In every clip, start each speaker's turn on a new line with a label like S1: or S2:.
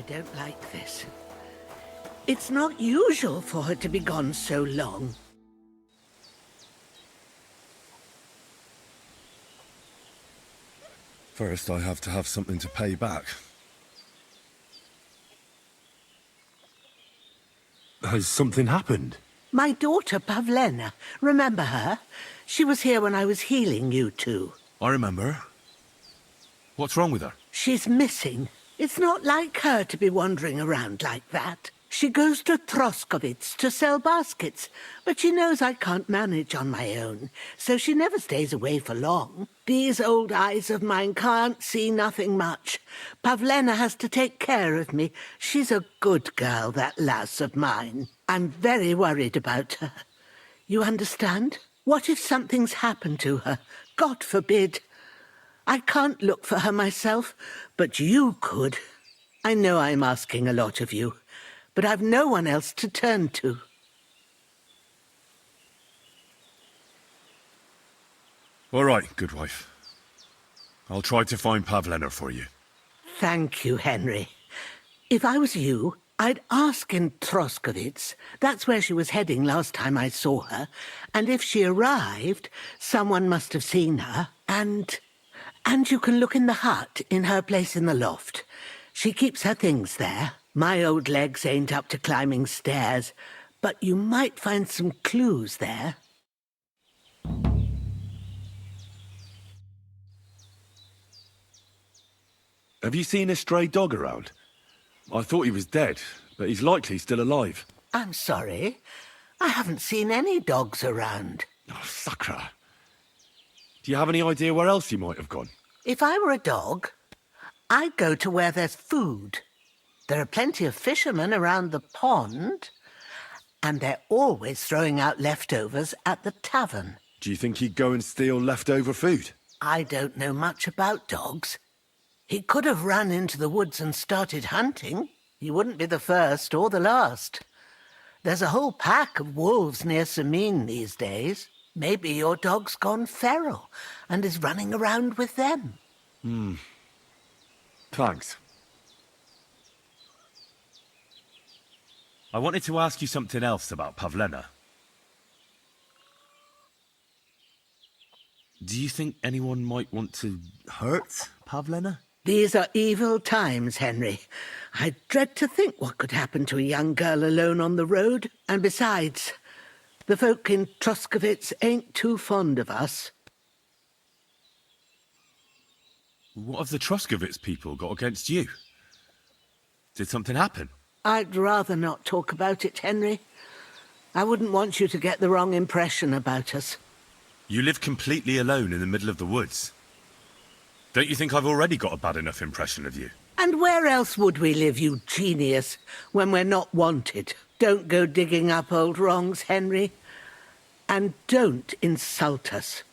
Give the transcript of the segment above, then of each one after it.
S1: don't like this. It's not usual for her to be gone so long.
S2: First, I have to have something to pay back. Has something happened?
S1: My daughter, Pavlena, remember her? She was here when I was healing you two.
S2: I remember. What's wrong with her?
S1: She's missing. It's not like her to be wandering around like that. She goes to Troskovitz to sell baskets, but she knows I can't manage on my own, so she never stays away for long. These old eyes of mine can't see nothing much. Pavlena has to take care of me. She's a good girl, that lass of mine. I'm very worried about her. You understand? What if something's happened to her? God forbid. I can't look for her myself, but you could. I know I'm asking a lot of you, but I've no one else to turn to.
S2: All right, good wife. I'll try to find Pavlena for you.
S1: Thank you, Henry. If I was you, I'd ask in Troskovitz. That's where she was heading last time I saw her. And if she arrived, someone must have seen her. And you can look in the hut in her place in the loft. She keeps her things there. My old legs ain't up to climbing stairs, but you might find some clues there.
S2: Have you seen a stray dog around? I thought he was dead, but he's likely still alive.
S1: I'm sorry. I haven't seen any dogs around.
S2: Oh, Sakra. Do you have any idea where else he might have gone?
S1: If I were a dog, I'd go to where there's food. There are plenty of fishermen around the pond, and they're always throwing out leftovers at the tavern.
S2: Do you think he'd go and steal leftover food?
S1: I don't know much about dogs. He could have run into the woods and started hunting. He wouldn't be the first or the last. There's a whole pack of wolves near Samin these days. Maybe your dog's gone feral and is running around with them.
S2: Thanks. I wanted to ask you something else about Pavlena. Do you think anyone might want to hurt Pavlena?
S1: These are evil times, Henry. I dread to think what could happen to a young girl alone on the road. And besides, the folk in Troskovitz ain't too fond of us.
S2: What have the Troskovitz people got against you? Did something happen?
S1: I'd rather not talk about it, Henry. I wouldn't want you to get the wrong impression about us.
S2: You live completely alone in the middle of the woods. Don't you think I've already got a bad enough impression of you?
S1: And where else would we live, you genius, when we're not wanted? Don't go digging up old wrongs, Henry. And don't insult us.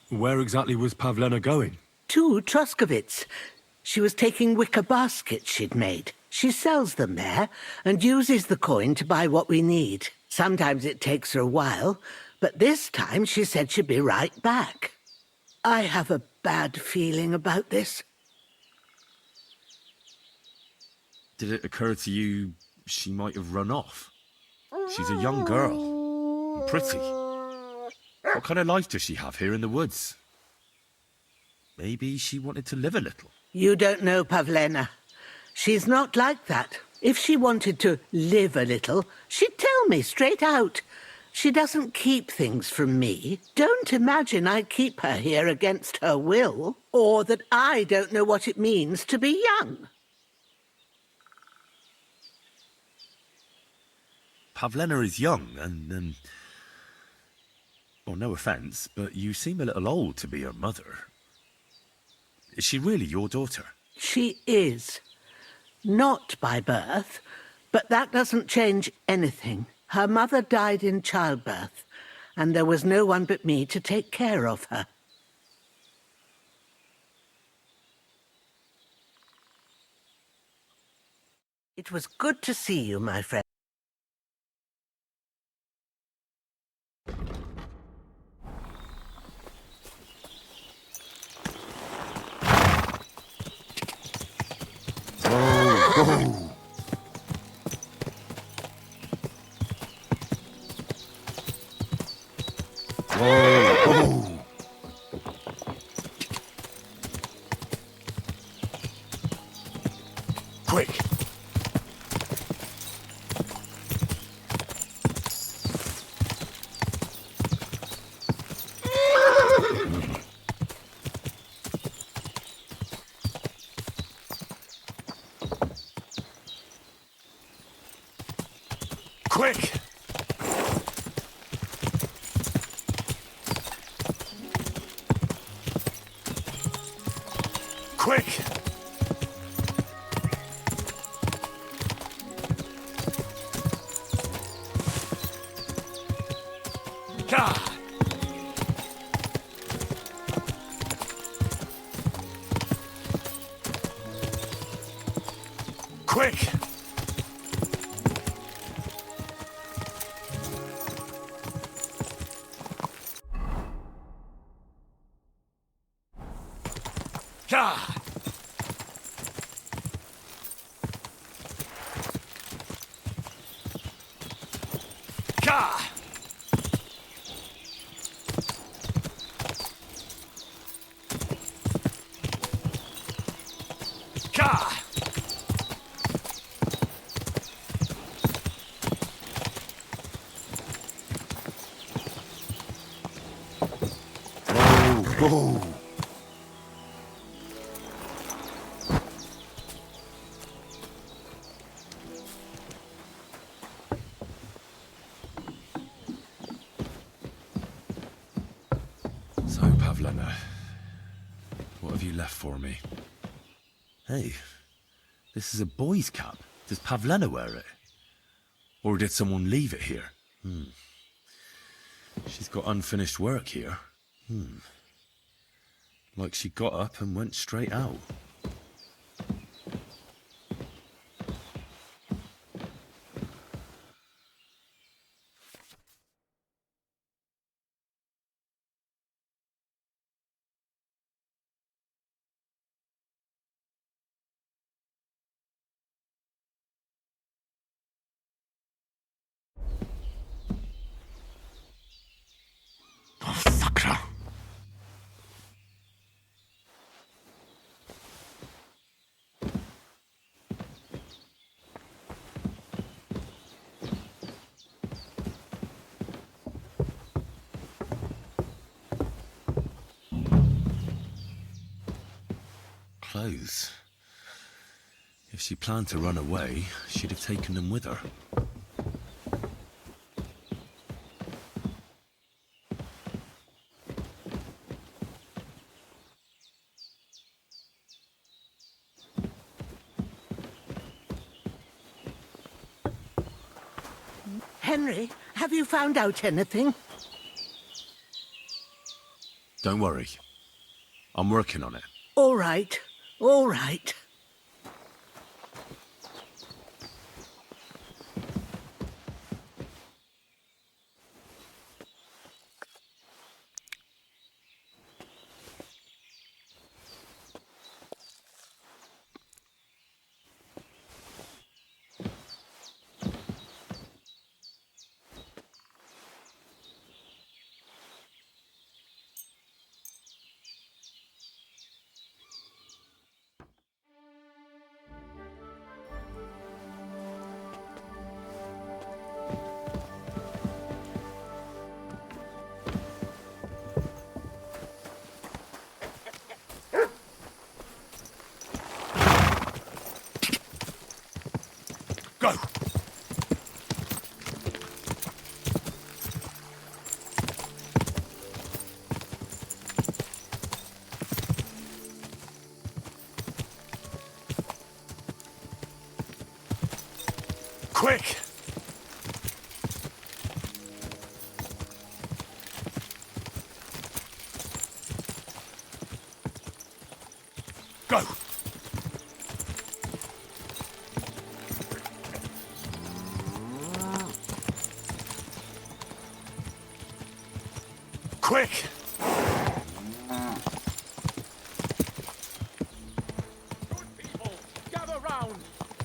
S2: Where exactly was Pavlena going?
S1: To Troskovitz. She was taking wicker baskets she'd made. She sells them there and uses the coin to buy what we need. Sometimes it takes her a while, but this time she said she'd be right back. I have a bad feeling about this.
S2: Did it occur to you she might have run off? She's a young girl, and pretty. What kind of life does she have here in the woods? Maybe she wanted to live a little.
S1: You don't know Pavlena. She's not like that. If she wanted to live a little, she'd tell me straight out. She doesn't keep things from me. Don't imagine I keep her here against her will, or that I don't know what it means to be young.
S2: Pavlena is young and, well, no offence, but you seem a little old to be her mother. Is she really your daughter?
S1: She is. Not by birth, but that doesn't change anything. Her mother died in childbirth, and there was no one but me to take care of her. It was good to see you, my friend.
S2: Quick! Quick! Quick! God! Quick! God! God! God! Whoa! So, Pavlena, what have you left for me? Hey, this is a boy's cap. Does Pavlena wear it? Or did someone leave it here? She's got unfinished work here. Like she got up and went straight out. Oh, sakra! Clothes. If she planned to run away, she'd have taken them with her.
S1: Henry, have you found out anything?
S2: Don't worry. I'm working on it.
S1: All right, all right.
S2: Go! Quick! Go! Quick!
S3: Good people, gather round!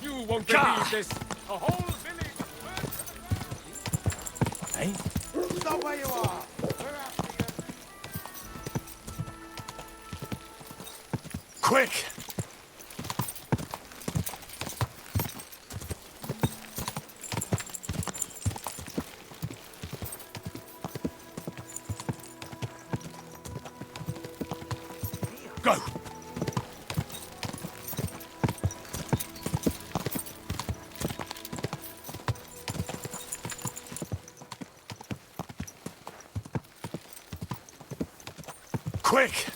S3: You won't believe this. A whole village.
S4: Hey?
S3: Stop where you are. We're after you.
S4: Quick! Go! Quick!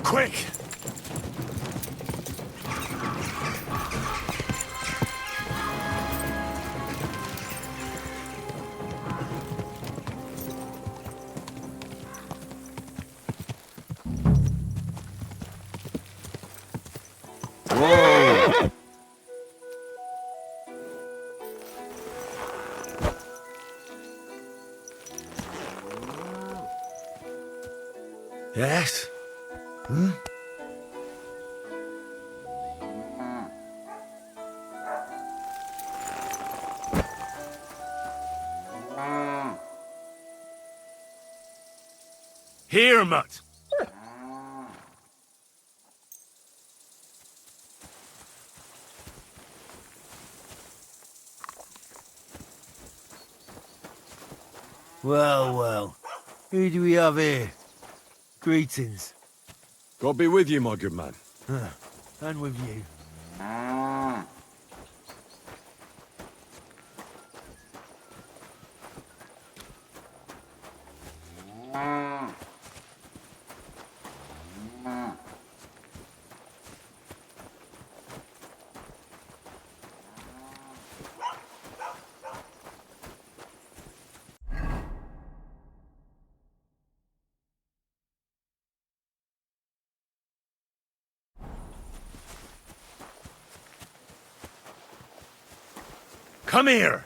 S4: Quick!
S2: Whoa!
S4: Yes?
S2: Here, Mutt!
S4: Well, well. Who do we have here? Greetings.
S3: God be with you, my good man.
S4: And with you.
S2: Come here!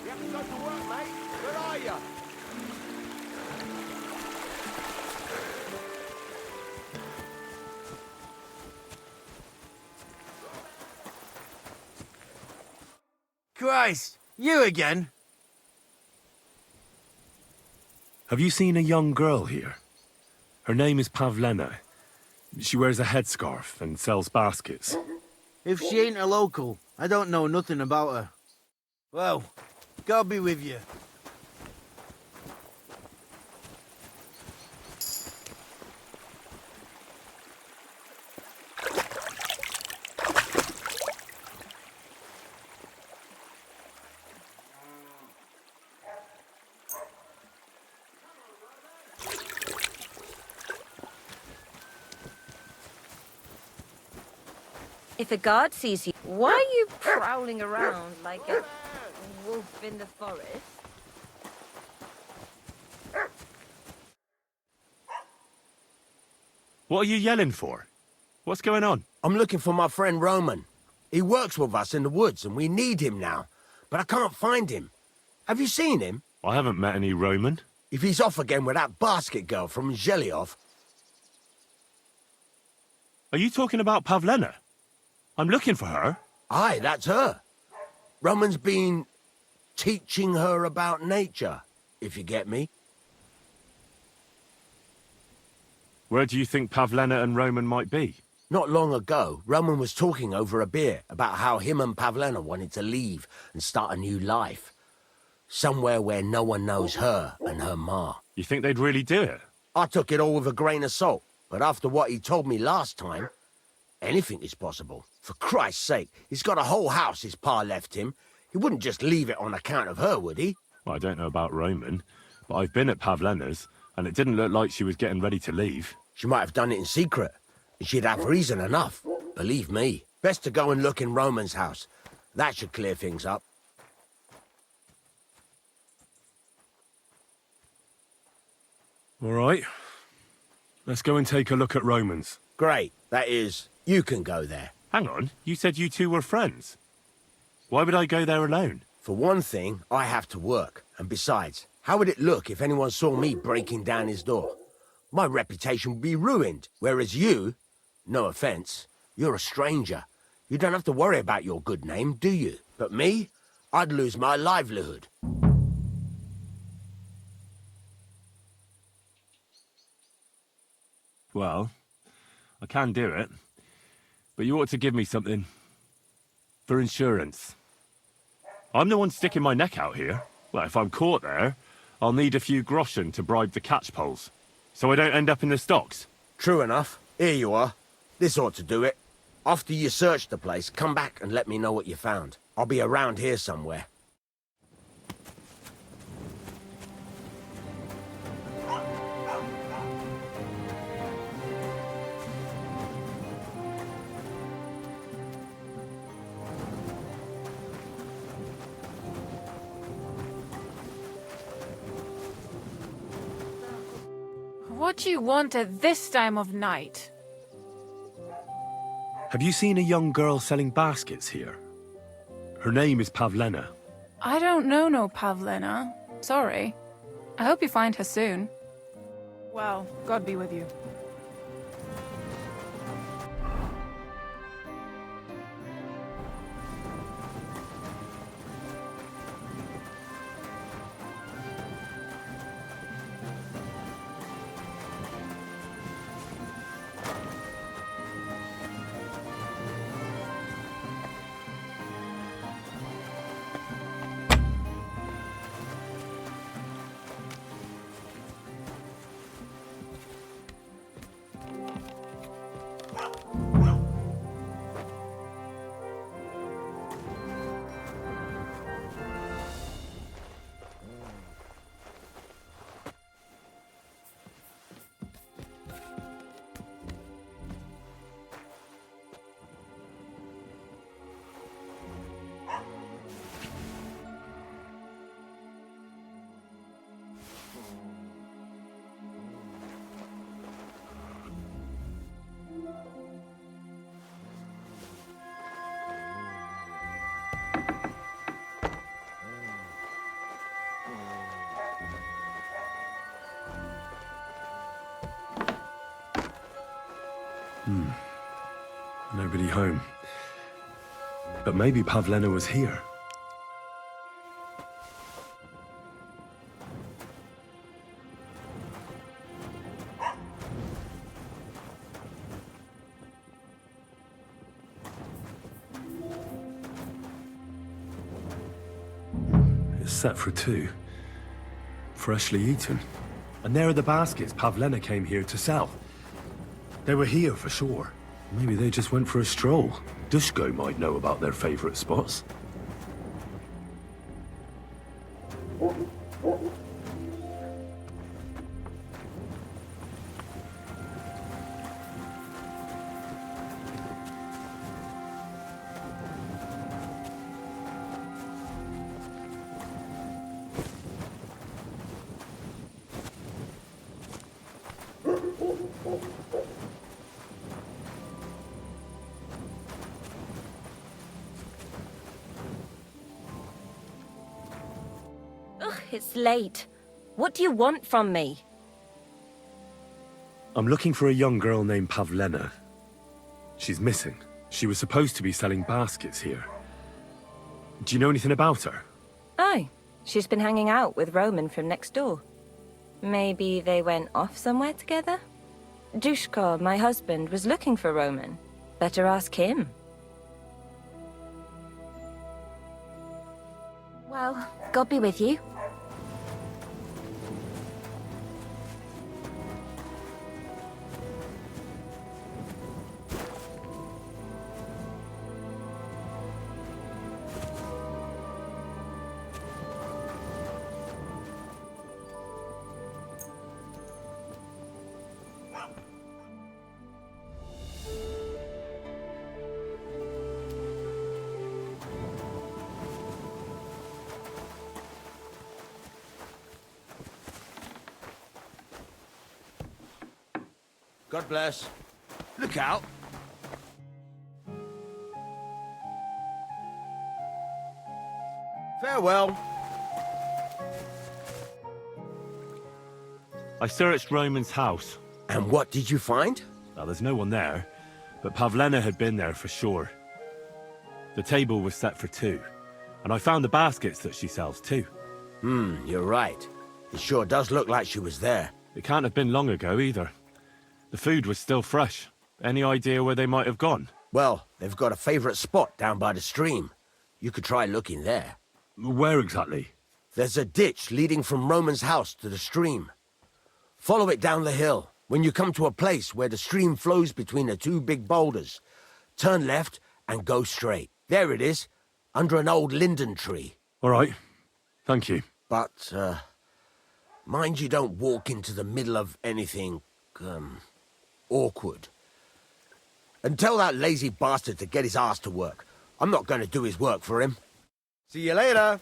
S3: You have to go to work, mate. Where are you?
S4: Christ! You again?
S2: Have you seen a young girl here? Her name is Pavlena. She wears a headscarf and sells baskets.
S4: If she ain't a local, I don't know nothing about her. Well, God be with you.
S5: If a guard sees you, why are you prowling around like a wolf in the forest?
S2: What are you yelling for? What's going on?
S6: I'm looking for my friend Roman. He works with us in the woods and we need him now. But I can't find him. Have you seen him?
S2: I haven't met any Roman.
S6: If he's off again with that basket girl from Zhelyov.
S2: Are you talking about Pavlena? I'm looking for her.
S6: Aye, that's her. Roman's been teaching her about nature, if you get me.
S2: Where do you think Pavlena and Roman might be?
S6: Not long ago, Roman was talking over a beer about how him and Pavlena wanted to leave and start a new life. Somewhere where no one knows her and her ma.
S2: You think they'd really do it?
S6: I took it all with a grain of salt, but after what he told me last time, anything is possible. For Christ's sake, he's got a whole house his pa left him. He wouldn't just leave it on account of her, would he?
S2: Well, I don't know about Roman, but I've been at Pavlena's, and it didn't look like she was getting ready to leave.
S6: She might have done it in secret. She'd have reason enough, believe me. Best to go and look in Roman's house. That should clear things up.
S2: All right. Let's go and take a look at Romans.
S6: Great. That is, you can go there.
S2: Hang on, you said you two were friends. Why would I go there alone?
S6: For one thing, I have to work. And besides, how would it look if anyone saw me breaking down his door? My reputation would be ruined, whereas you, no offense, you're a stranger. You don't have to worry about your good name, do you? But me, I'd lose my livelihood.
S2: Well, I can do it. But you ought to give me something. For insurance. I'm the one sticking my neck out here. Well, if I'm caught there, I'll need a few groschen to bribe the catchpoles. So I don't end up in the stocks.
S6: True enough. Here you are. This ought to do it. After you search the place, come back and let me know what you found. I'll be around here somewhere.
S7: What do you want at this time of night?
S2: Have you seen a young girl selling baskets here? Her name is Pavlena.
S7: I don't know no Pavlena. Sorry. I hope you find her soon. Well, God be with you.
S2: Nobody home. But maybe Pavlena was here. It's set for two. Freshly eaten. And there are the baskets Pavlena came here to sell. They were here for sure. Maybe they just went for a stroll. Dushko might know about their favorite spots.
S5: Ugh, it's late. What do you want from me?
S2: I'm looking for a young girl named Pavlena. She's missing. She was supposed to be selling baskets here. Do you know anything about her?
S5: Oh, she's been hanging out with Roman from next door. Maybe they went off somewhere together? Dushko, my husband, was looking for Roman. Better ask him. Well, God be with you.
S6: God bless. Look out. Farewell.
S2: I searched Roman's house.
S6: And what did you find?
S2: Now, there's no one there, but Pavlena had been there for sure. The table was set for two, and I found the baskets that she sells too.
S6: You're right. It sure does look like she was there.
S2: It can't have been long ago either. The food was still fresh. Any idea where they might have gone?
S6: Well, they've got a favorite spot down by the stream. You could try looking there.
S2: Where exactly?
S6: There's a ditch leading from Roman's house to the stream. Follow it down the hill. When you come to a place where the stream flows between the two big boulders, turn left and go straight. There it is, under an old linden tree.
S2: All right. Thank you.
S6: But, mind you don't walk into the middle of anything, awkward. And tell that lazy bastard to get his ass to work. I'm not going to do his work for him. See you later.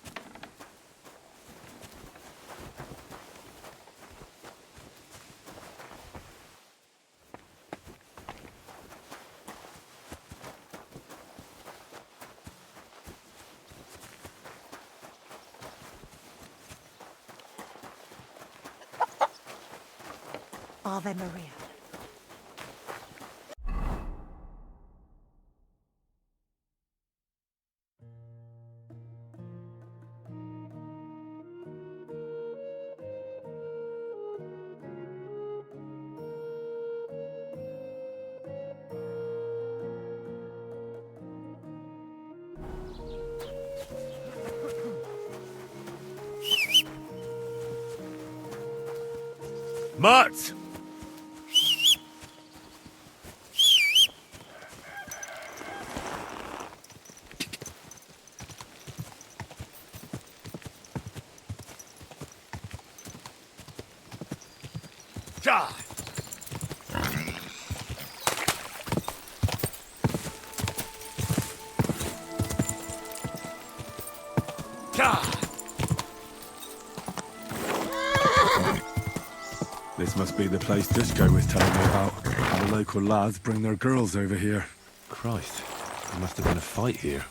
S8: Ave Maria.
S2: Mutt! God! God! This must be the place Dushko was telling me about. How the local lads bring their girls over here. Christ, there must have been a fight here.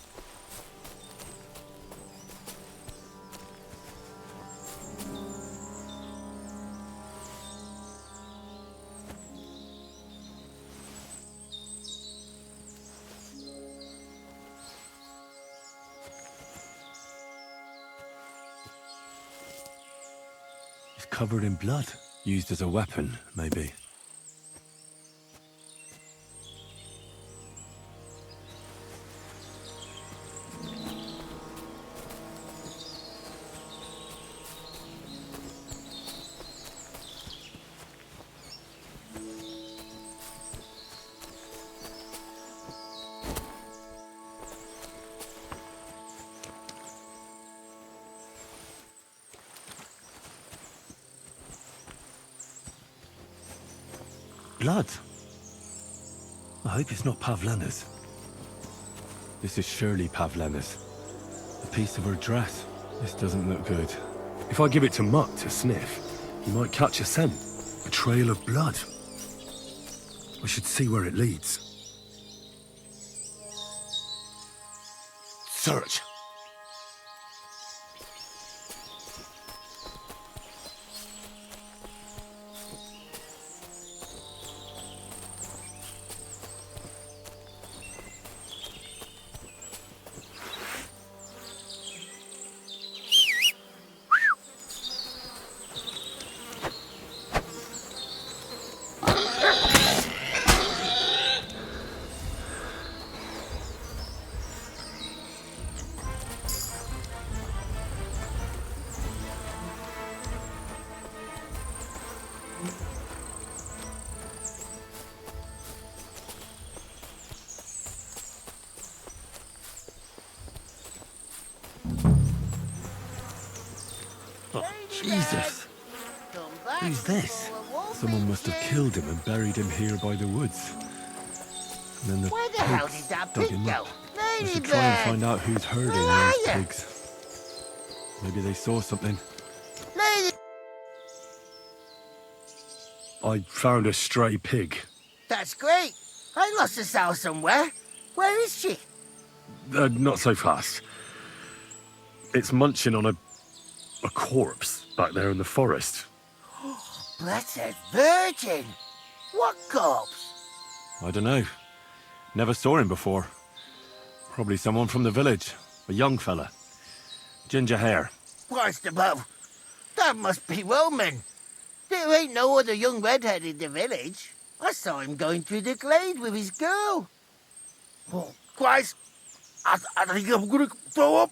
S2: It's covered in blood. Used as a weapon, maybe. Blood. I hope it's not Pavlena's. This is surely Pavlena's. A piece of her dress. This doesn't look good. If I give it to Mutt to sniff, he might catch a scent. A trail of blood. I should see where it leads. Search. Jesus! Who's this? Someone must have killed him and buried him here by the woods. And then the
S1: Where the hell
S2: pigs
S1: did that
S2: dug
S1: pig
S2: him
S1: go?
S2: up. I should try and find out who's herding
S1: Where are
S2: those
S1: ya?
S2: pigs. Maybe they saw something.
S8: I found a stray pig.
S6: That's great. I lost a sow somewhere. Where is she?
S8: Not so fast. It's munching on a corpse back there in the forest.
S6: Blessed Virgin! What corpse?
S2: I don't know. Never saw him before. Probably someone from the village. A young fella. Ginger hair.
S6: Christ above. That must be Roman. There ain't no other young redhead in the village. I saw him going through the glade with his girl. Oh, Christ. I think I'm gonna throw up.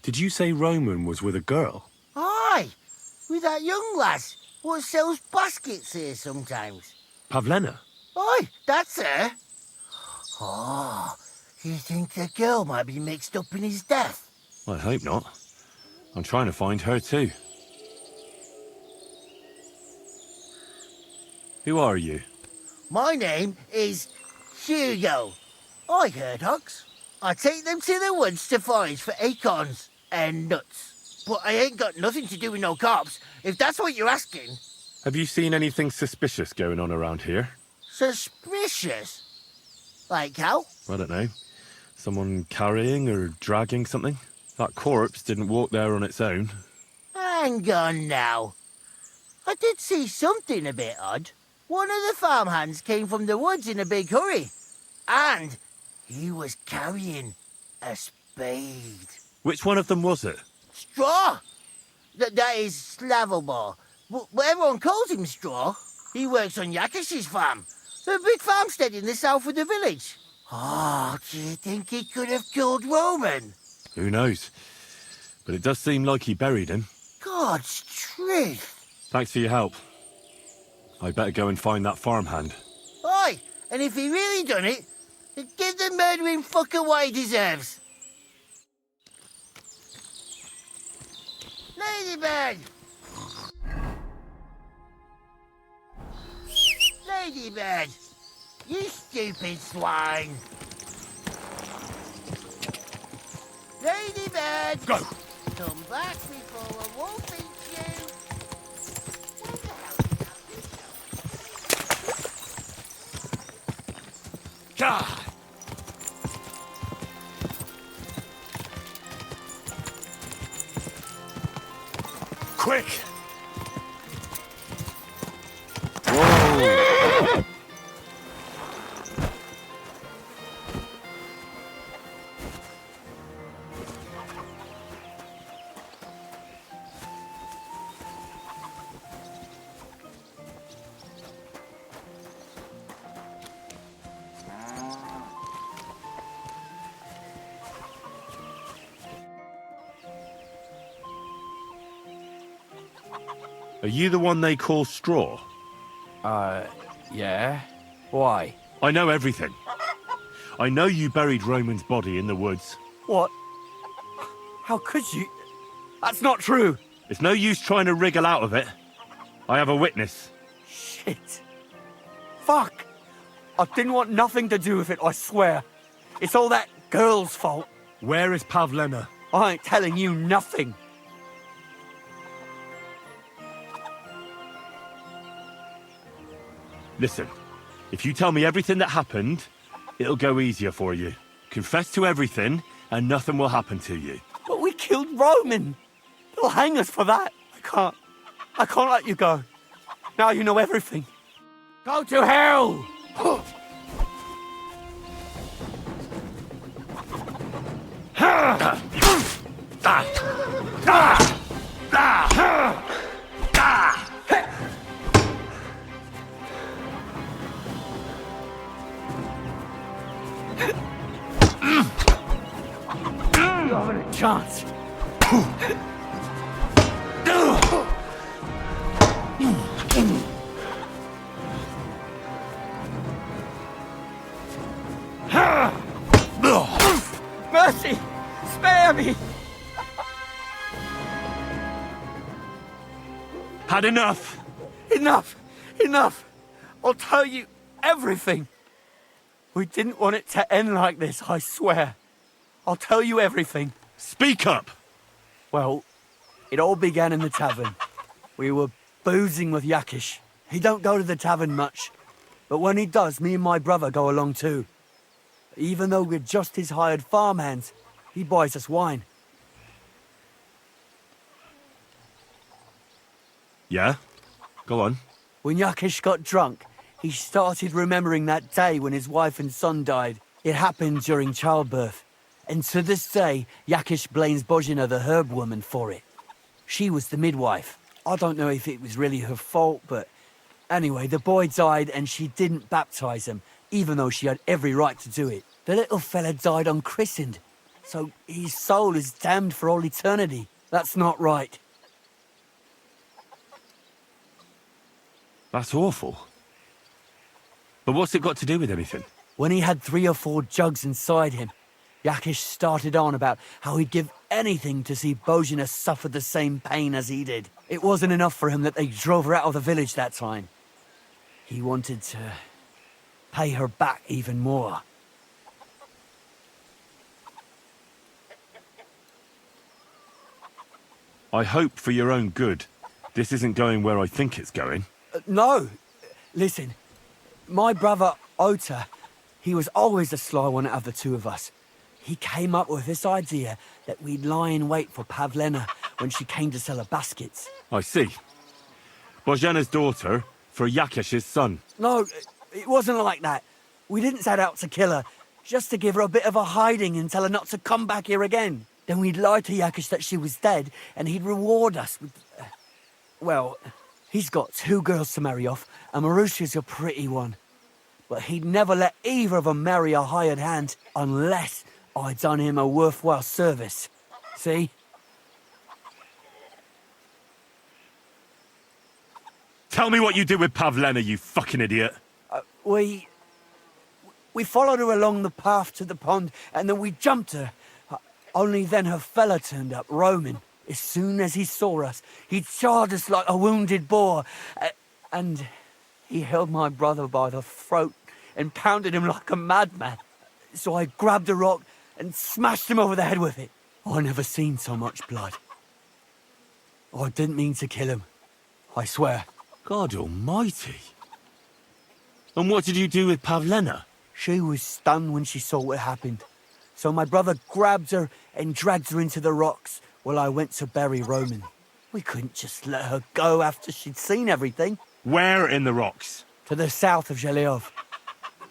S8: Did you say Roman was with a girl?
S6: Aye, with that young lass what sells baskets here sometimes.
S8: Pavlena?
S6: Aye, that's her. Oh, you think the girl might be mixed up in his death?
S2: I hope not. I'm trying to find her too. Who are you?
S6: My name is Hugo. I herd hogs. I take them to the woods to forage for acorns and nuts. But I ain't got nothing to do with no cops, if that's what you're asking.
S2: Have you seen anything suspicious going on around here?
S6: Suspicious? Like how?
S2: I don't know. Someone carrying or dragging something? That corpse didn't walk there on its own.
S6: Hang on now. I did see something a bit odd. One of the farmhands came from the woods in a big hurry. And he was carrying a spade.
S2: Which one of them was it?
S6: Straw! That is Slavobor. But everyone calls him Straw. He works on Yakish's farm. A big farmstead in the south of the village. Oh, do you think he could have killed Roman?
S2: Who knows? But it does seem like he buried him.
S6: God's truth.
S2: Thanks for your help. I'd better go and find that farmhand.
S6: Aye, and if he really done it, then give the murdering fucker what he deserves. Ladybird! Ladybird! You stupid swine! Ladybird!
S8: Go!
S6: Come back before a wolf eats you! Where the hell did that go?
S8: God! Quick!
S2: Are you the one they call Straw?
S9: Yeah? Why?
S2: I know everything. I know you buried Roman's body in the woods.
S9: What? How could you? That's not true!
S2: It's no use trying to wriggle out of it. I have a witness.
S9: Shit. Fuck! I didn't want nothing to do with it, I swear. It's all that girl's fault.
S8: Where is Pavlena?
S9: I ain't telling you nothing.
S2: Listen, if you tell me everything that happened, it'll go easier for you. Confess to everything, and nothing will happen to you.
S9: But we killed Roman. They'll hang us for that. I can't let you go. Now you know everything. Go to hell! You haven't a chance. Mercy! Spare me!
S2: Had enough!
S9: Enough! Enough! I'll tell you everything. We didn't want it to end like this, I swear. I'll tell you everything.
S2: Speak up!
S9: Well, it all began in the tavern. We were boozing with Yakish. He don't go to the tavern much, but when he does, me and my brother go along too. Even though we're just his hired farmhands, he buys us wine.
S2: Yeah? Go on.
S9: When Yakish got drunk, he started remembering that day when his wife and son died. It happened during childbirth. And to this day, Yakish blames Bozhina, the herb woman, for it. She was the midwife. I don't know if it was really her fault, but anyway, the boy died and she didn't baptize him, even though she had every right to do it. The little fella died unchristened, so his soul is damned for all eternity. That's not right.
S2: That's awful. But what's it got to do with anything?
S9: When he had 3 or 4 jugs inside him, Yakish started on about how he'd give anything to see Bozhina suffer the same pain as he did. It wasn't enough for him that they drove her out of the village that time. He wanted to pay her back even more.
S2: I hope for your own good, this isn't going where I think it's going.
S9: No! Listen, my brother Ota, he was always the sly one out of the two of us. He came up with this idea that we'd lie in wait for Pavlena when she came to sell her baskets.
S2: I see. Bozhana's daughter for Yakish's son.
S9: No, it wasn't like that. We didn't set out to kill her, just to give her a bit of a hiding and tell her not to come back here again. Then we'd lie to Yakish that she was dead, and he'd reward us with... well, he's got 2 girls to marry off, and Marusha's a pretty one. But he'd never let either of them marry a hired hand unless I'd done him a worthwhile service. See?
S2: Tell me what you did with Pavlena, you fucking idiot.
S9: We followed her along the path to the pond, and then we jumped her. Only then her fella turned up, Roman. As soon as he saw us, he charged us like a wounded boar. And he held my brother by the throat and pounded him like a madman. So I grabbed a rock and smashed him over the head with it. I never seen so much blood. I didn't mean to kill him, I swear.
S2: God almighty. And what did you do with Pavlena?
S9: She was stunned when she saw what happened. So my brother grabbed her and dragged her into the rocks while I went to bury Roman. We couldn't just let her go after she'd seen everything.
S2: Where in the rocks?
S9: To the south of Zhelyov.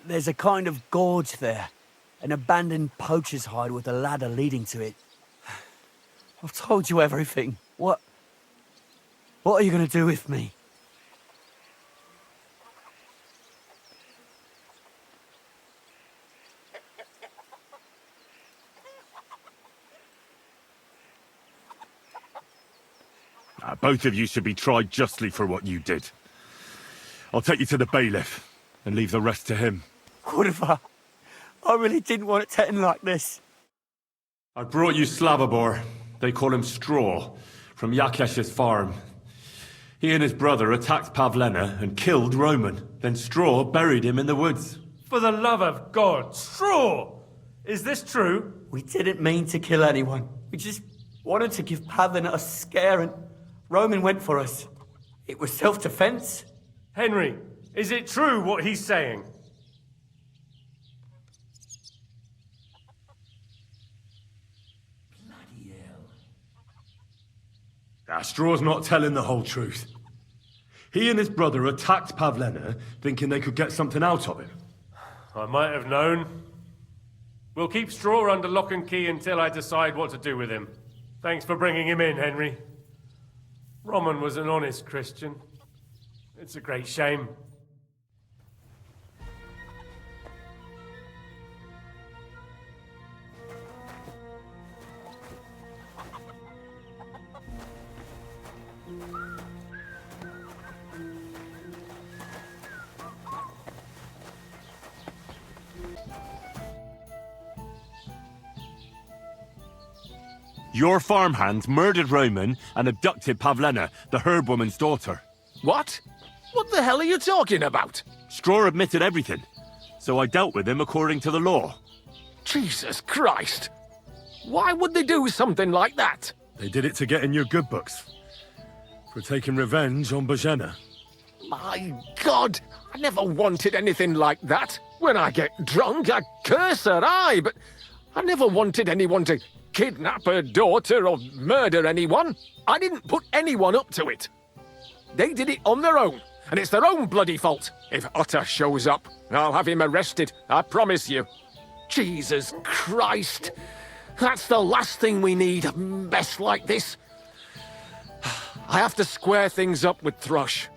S9: There's a kind of gorge there. An abandoned poacher's hide with a ladder leading to it. I've told you everything. What are you going to do with me?
S2: Both of you should be tried justly for what you did. I'll take you to the bailiff and leave the rest to him.
S9: Kurva, I really didn't want it to end like this.
S2: I brought you Slavobor. They call him Straw, from Yakesh's farm. He and his brother attacked Pavlena and killed Roman. Then Straw buried him in the woods.
S10: For the love of God, Straw! Is this true?
S9: We didn't mean to kill anyone. We just wanted to give Pavlena a scare, and Roman went for us. It was self-defense.
S10: Henry, is it true what he's saying?
S2: Bloody hell. Straw's not telling the whole truth. He and his brother attacked Pavlena, thinking they could get something out of him.
S10: I might have known. We'll keep Straw under lock and key until I decide what to do with him. Thanks for bringing him in, Henry. Roman was an honest Christian. It's a great shame.
S2: Your farmhands murdered Roman and abducted Pavlena, the herb woman's daughter.
S6: What? What the hell are you talking about?
S2: Straw admitted everything, so I dealt with him according to the law.
S6: Jesus Christ! Why would they do something like that?
S8: They did it to get in your good books. For taking revenge on Bojena.
S3: My God! I never wanted anything like that. When I get drunk, I curse her, aye, but I never wanted anyone to kidnap her daughter or murder anyone. I didn't put anyone up to it. They did it on their own, and it's their own bloody fault. If Otter shows up, I'll have him arrested, I promise you. Jesus Christ! That's the last thing we need, a mess like this. I have to square things up with Thrush.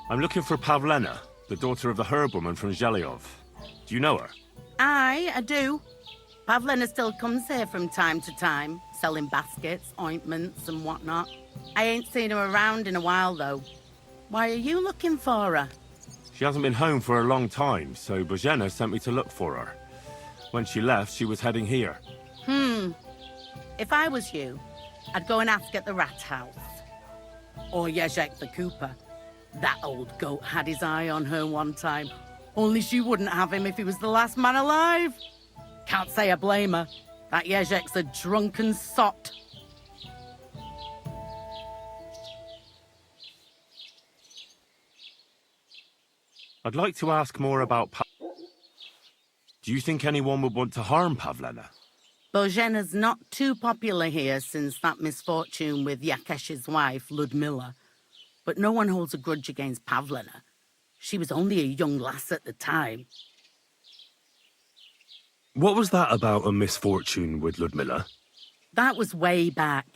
S2: I'm looking for Pavlena, the daughter of the herbwoman from Zhelyov. Do you know her?
S11: Aye, I do. Pavlena still comes here from time to time, selling baskets, ointments and whatnot. I ain't seen her around in a while, though. Why are you looking for her?
S2: She hasn't been home for a long time, so Bojena sent me to look for her. When she left, she was heading here.
S11: If I was you, I'd go and ask at the rat house. Or Jezek the Cooper. That old goat had his eye on her one time. Only she wouldn't have him if he was the last man alive. Can't say I blame her. That Jezek's a drunken sot.
S2: I'd like to ask more about Do you think anyone would want to harm Pavlena?
S11: Bojena's not too popular here since that misfortune with Yakesh's wife, Ludmilla. But no one holds a grudge against Pavlena. She was only a young lass at the time.
S8: What was that about a misfortune with Ludmilla?
S11: That was way back.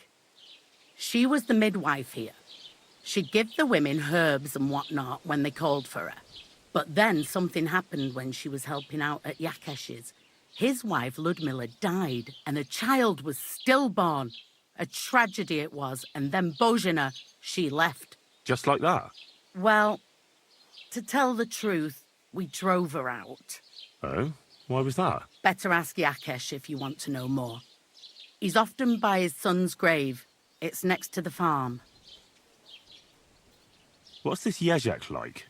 S11: She was the midwife here. She'd give the women herbs and whatnot when they called for her. But then something happened when she was helping out at Yakesh's. His wife, Ludmilla, died, and a child was stillborn. A tragedy it was, and then Bojena, she left.
S2: Just like that?
S11: Well, to tell the truth, we drove her out.
S2: Oh? Why was that?
S11: Better ask Yakesh if you want to know more. He's often by his son's grave. It's next to the farm.
S2: What's this Jezek like?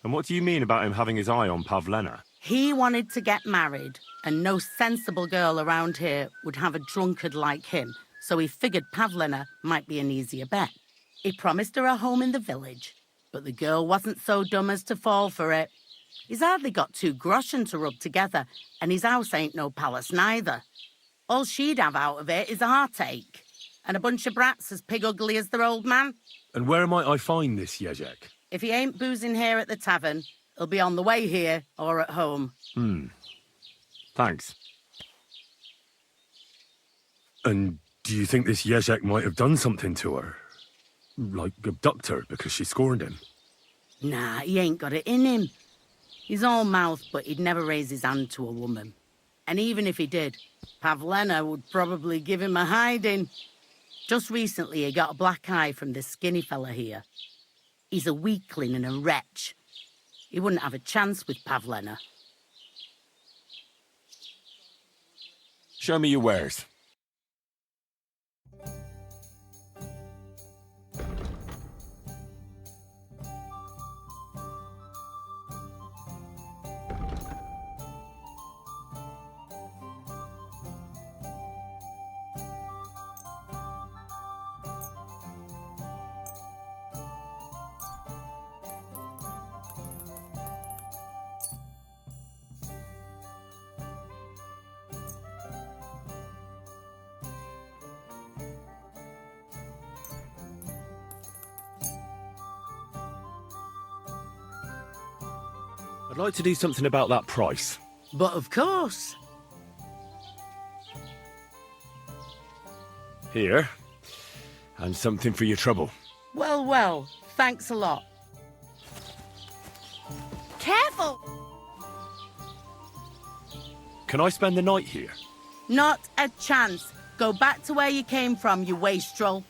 S2: And what do you mean about him having his eye on Pavlena?
S11: He wanted to get married, and no sensible girl around here would have a drunkard like him, so he figured Pavlena might be an easier bet. He promised her a home in the village, but the girl wasn't so dumb as to fall for it. He's hardly got 2 groschen to rub together, and his house ain't no palace neither. All she'd have out of it is a heartache, and a bunch of brats as pig ugly as their old man.
S8: And where might I find this Jezek?
S11: If he ain't boozing here at the tavern, he'll be on the way here or at home.
S2: Thanks.
S8: And do you think this Jezek might have done something to her? Like abduct her because she scorned him?
S11: Nah, he ain't got it in him. He's all mouth, but he'd never raise his hand to a woman. And even if he did, Pavlena would probably give him a hiding. Just recently, he got a black eye from this skinny fella here. He's a weakling and a wretch. He wouldn't have a chance with Pavlena.
S2: Show me your wares. I'd like to do something about that price.
S11: But of course.
S2: Here. And something for your trouble.
S11: Well, well, thanks a lot. Careful!
S2: Can I spend the night here?
S11: Not a chance. Go back to where you came from, you wastrel.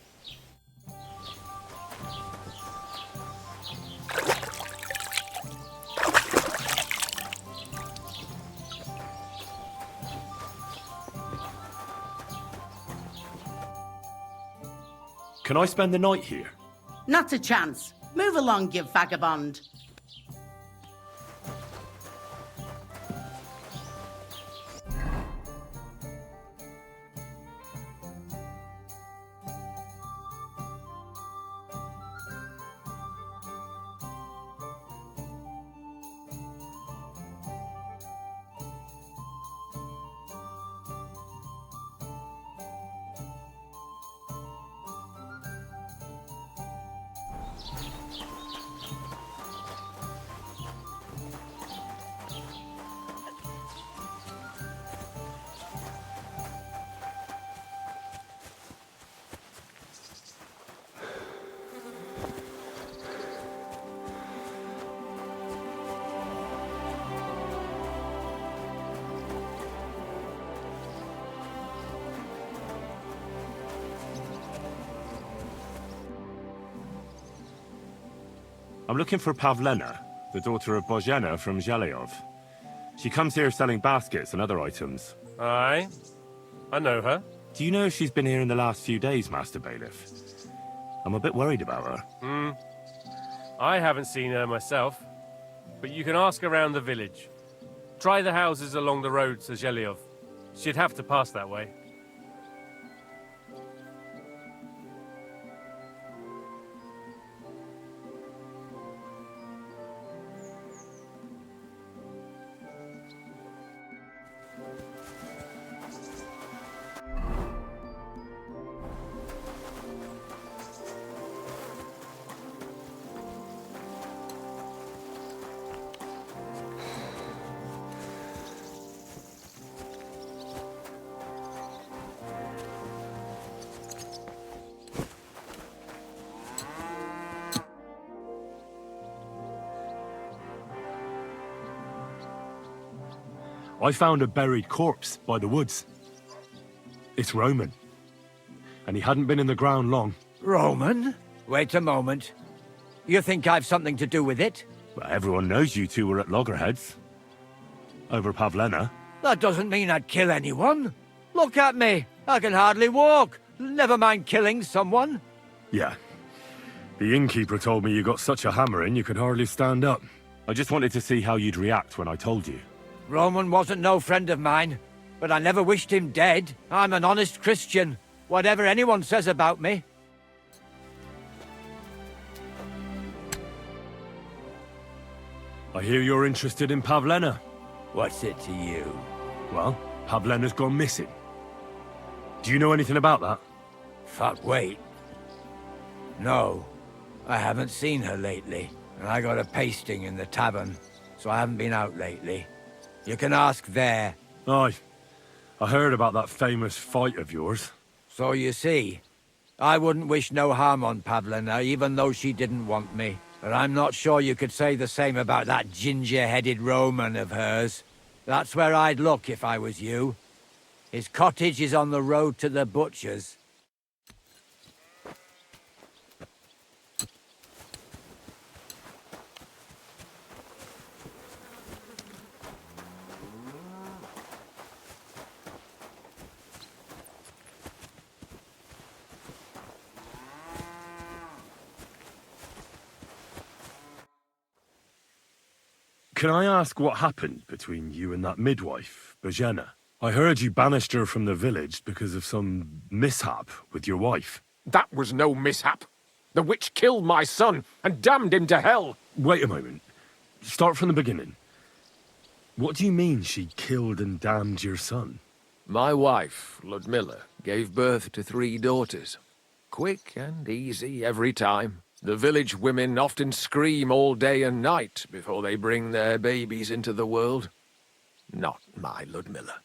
S2: Can I spend the night here?
S11: Not a chance. Move along, you vagabond.
S2: I'm looking for Pavlena, the daughter of Bozhena from Zhelyov. She comes here selling baskets and other items.
S10: Aye. I know her.
S2: Do you know if she's been here in the last few days, Master Bailiff? I'm a bit worried about her.
S10: I haven't seen her myself, but you can ask around the village. Try the houses along the road to Zhelyov. She'd have to pass that way.
S8: I found a buried corpse by the woods. It's Roman. And he hadn't been in the ground long.
S9: Roman? Wait a moment. You think I've something to do with it?
S8: Well, everyone knows you two were at loggerheads. Over Pavlena.
S9: That doesn't mean I'd kill anyone. Look at me. I can hardly walk. Never mind killing someone.
S8: Yeah. The innkeeper told me you got such a hammering you could hardly stand up.
S2: I just wanted to see how you'd react when I told you.
S9: Roman wasn't no friend of mine, but I never wished him dead. I'm an honest Christian, whatever anyone says about me.
S8: I hear you're interested in Pavlena.
S9: What's it to you?
S8: Well, Pavlena's gone missing. Do you know anything about that?
S9: Fuck, wait. No, I haven't seen her lately, and I got a pasting in the tavern, so I haven't been out lately. You can ask there.
S8: Aye. I heard about that famous fight of yours.
S9: So you see, I wouldn't wish no harm on Pavlena, even though she didn't want me. But I'm not sure you could say the same about that ginger-headed Roman of hers. That's where I'd look if I was you. His cottage is on the road to the butcher's.
S8: Can I ask what happened between you and that midwife, Bozhena? I heard you banished her from the village because of some mishap with your wife.
S3: That was no mishap. The witch killed my son and damned him to hell.
S8: Wait a moment. Start from the beginning. What do you mean she killed and damned your son?
S3: My wife, Ludmilla, gave birth to 3 daughters. Quick and easy every time. The village women often scream all day and night before they bring their babies into the world. Not my Ludmilla.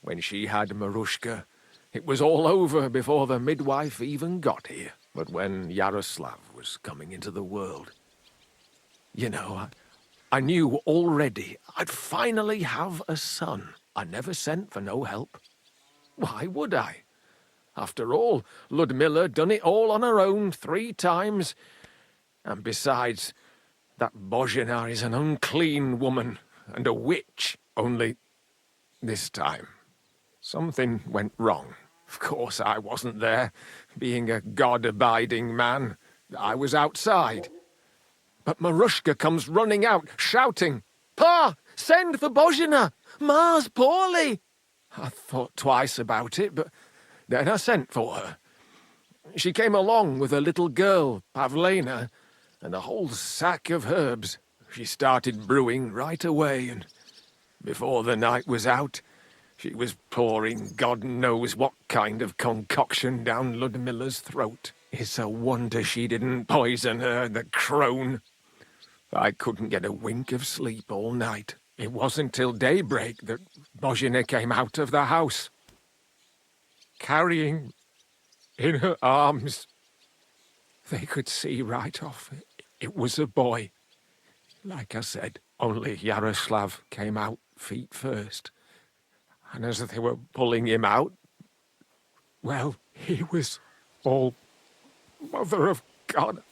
S3: When she had Marushka, it was all over before the midwife even got here. But when Yaroslav was coming into the world, you know, I knew already I'd finally have a son. I never sent for no help. Why would I? After all, Ludmilla done it all on her own 3 times. And besides, that Bozhena is an unclean woman and a witch. Only this time, something went wrong. Of course I wasn't there. Being a God-abiding man, I was outside. But Marushka comes running out, shouting, "Pa, send for Bozhina! Ma's poorly!" I thought twice about it, but then I sent for her. She came along with a little girl, Pavlena, and a whole sack of herbs. She started brewing right away, and before the night was out, she was pouring God knows what kind of concoction down Ludmilla's throat. It's a wonder she didn't poison her, the crone. I couldn't get a wink of sleep all night. It wasn't till daybreak that Bozhina came out of the house, carrying in her arms. They could see right off it was a boy. Like I said, only Yaroslav came out feet first. And as they were pulling him out, well, he was all Mother of God.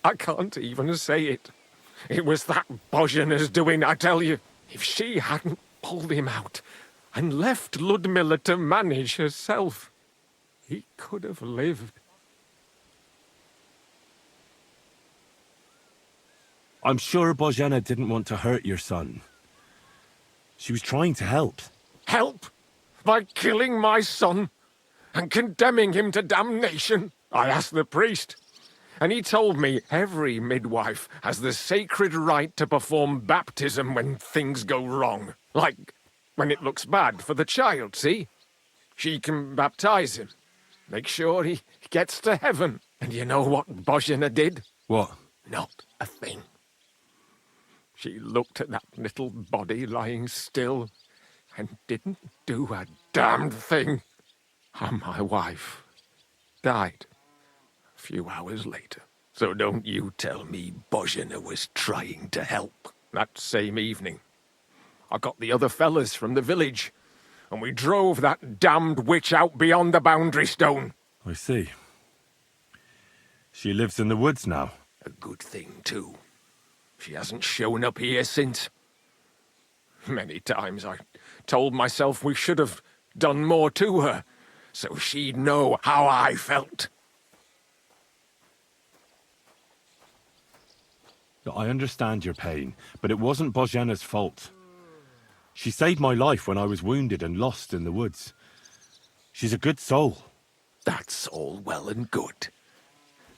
S3: I can't even say it. It was that Bozhina's doing, I tell you. If she hadn't pulled him out and left Ludmilla to manage herself, he could have lived.
S8: I'm sure Bozhena didn't want to hurt your son. She was trying to help.
S3: Help? By killing my son and condemning him to damnation? I asked the priest, and he told me every midwife has the sacred right to perform baptism when things go wrong. Like when it looks bad for the child, see? She can baptize him, make sure he gets to heaven. And you know what Bozhina did?
S8: What?
S3: Not a thing. She looked at that little body lying still and didn't do a damned thing. And my wife died a few hours later. So don't you tell me Bozhina was trying to help. That same evening, I got the other fellas from the village, and we drove that damned witch out beyond the boundary stone.
S8: I see. She lives in the woods now.
S3: A good thing, too. She hasn't shown up here since. Many times I told myself we should have done more to her, so she'd know how I felt.
S8: I understand your pain, but it wasn't Bozhena's fault. She saved my life when I was wounded and lost in the woods. She's a good soul.
S3: That's all well and good.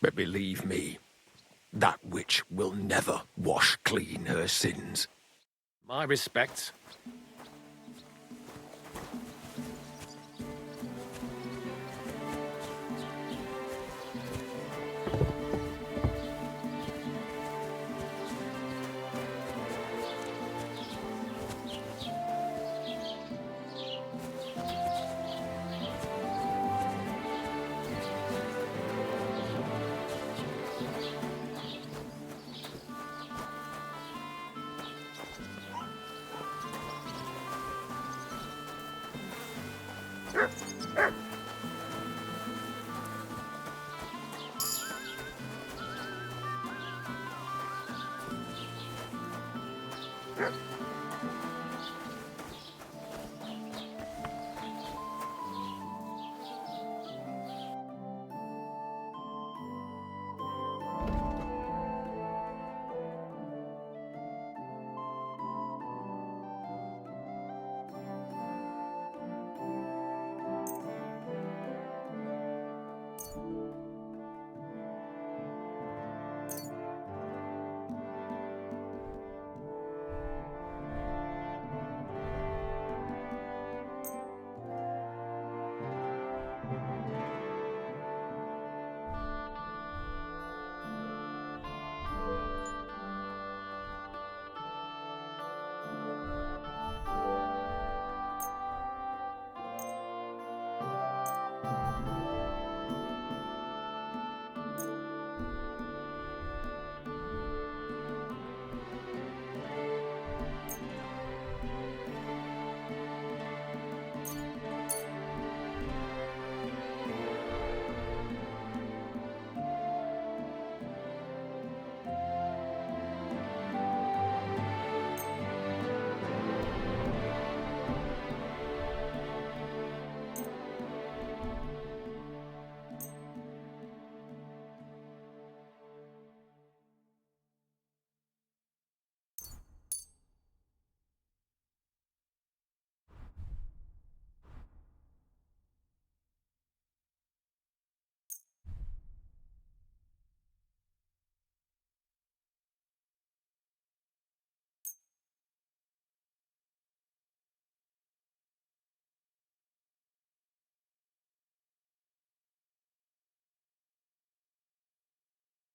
S3: But believe me, that witch will never wash clean her sins. My respects.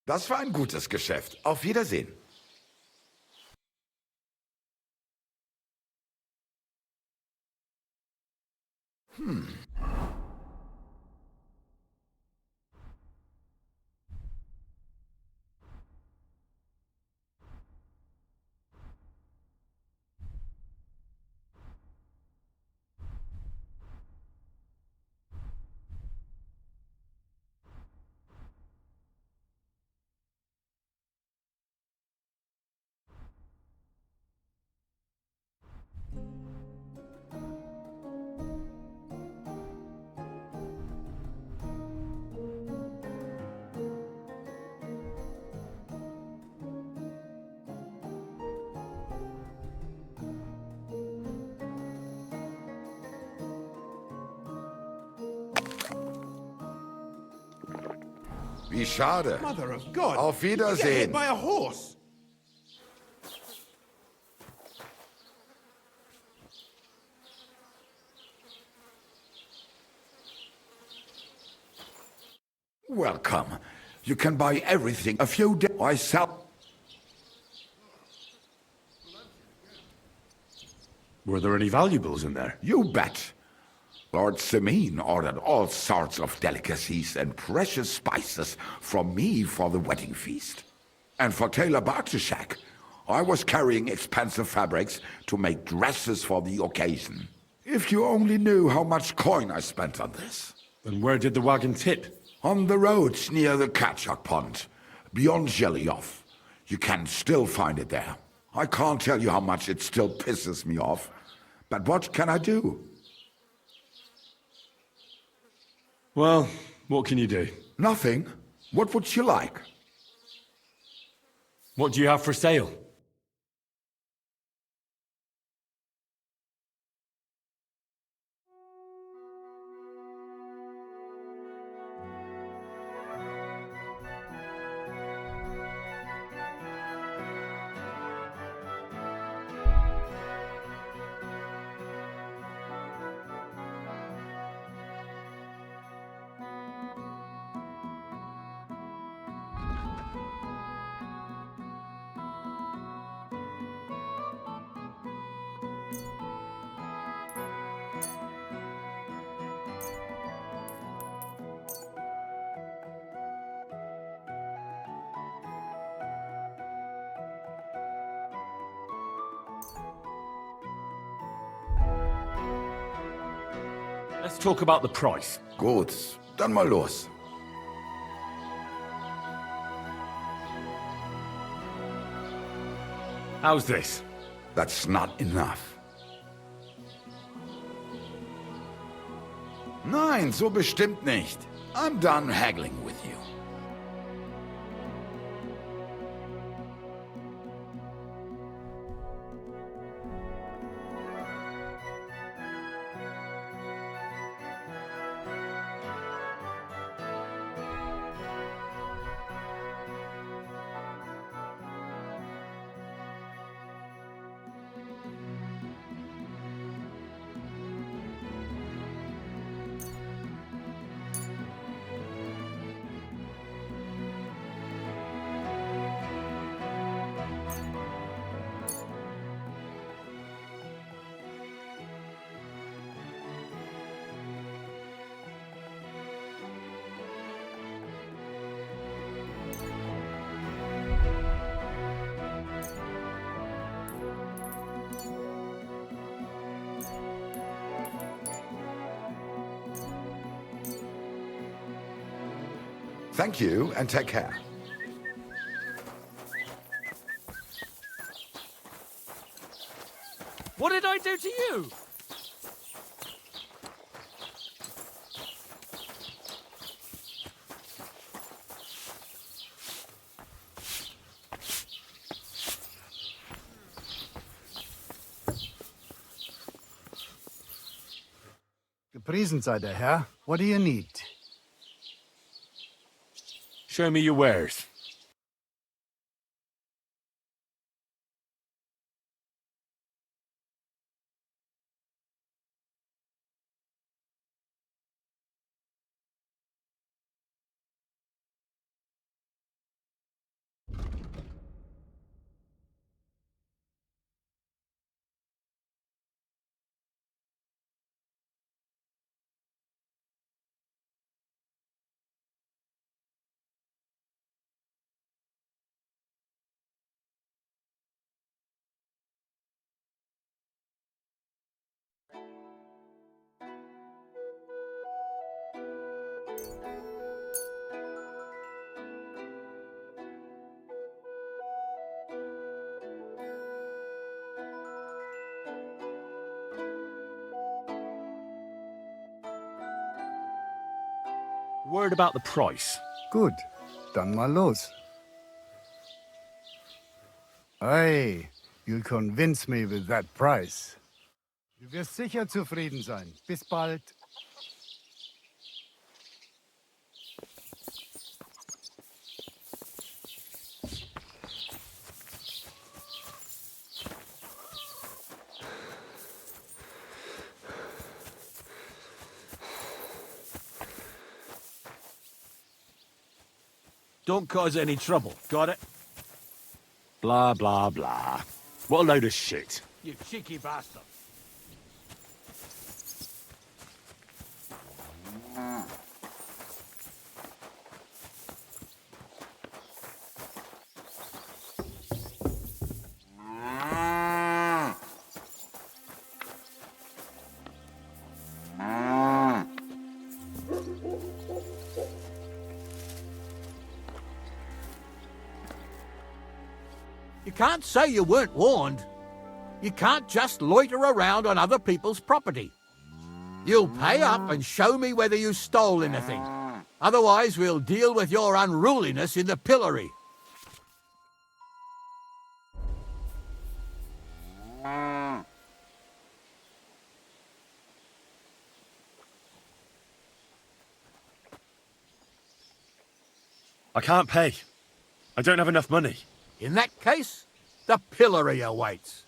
S12: Das war ein gutes Geschäft. Auf Wiedersehen. Wie schade.
S13: Mother of God.
S12: Auf
S13: Did you get hit
S12: Wiedersehen.
S13: by a horse?
S12: Welcome. You can buy everything. A few days I sell.
S8: Were there any valuables in there?
S12: You bet. Lord Simeon ordered all sorts of delicacies and precious spices from me for the wedding feast. And for Taylor Bartishak, I was carrying expensive fabrics to make dresses for the occasion. If you only knew how much coin I spent on this.
S8: And where did the wagon tip?
S12: On the roads near the Katchak Pond, beyond Jelioff. You can still find it there. I can't tell you how much it still pisses me off. But what can I do?
S8: Well, what can you do?
S12: Nothing. What would you like?
S8: What do you have for sale? Let's talk about the price.
S12: Gut, dann mal los.
S8: How's this?
S12: That's not enough. Nein, so bestimmt nicht. I'm done haggling with you. Thank you, and take care.
S9: What did I do to you?
S14: Gepriesen sei der Herr. What do you need?
S8: Show me your wares.
S2: Word about the price.
S14: Gut, dann mal los. Hey, you'll convince me with that price. Du wirst sicher zufrieden sein. Bis bald.
S6: Don't cause any trouble, got it?
S8: Blah, blah, blah. What a load of shit.
S6: You cheeky bastard.
S13: You can't say you weren't warned. You can't just loiter around on other people's property. You'll pay up and show me whether you stole anything. Otherwise, we'll deal with your unruliness in the pillory.
S8: I can't pay. I don't have enough money.
S13: In that case, the pillory awaits.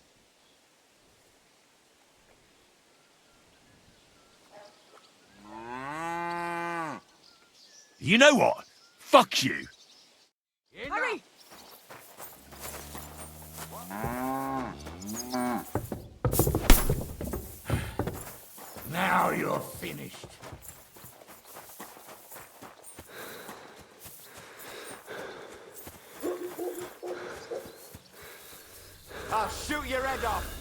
S8: You know what? Fuck you.
S13: Hurry! Now you're finished.
S6: I'll shoot your head off.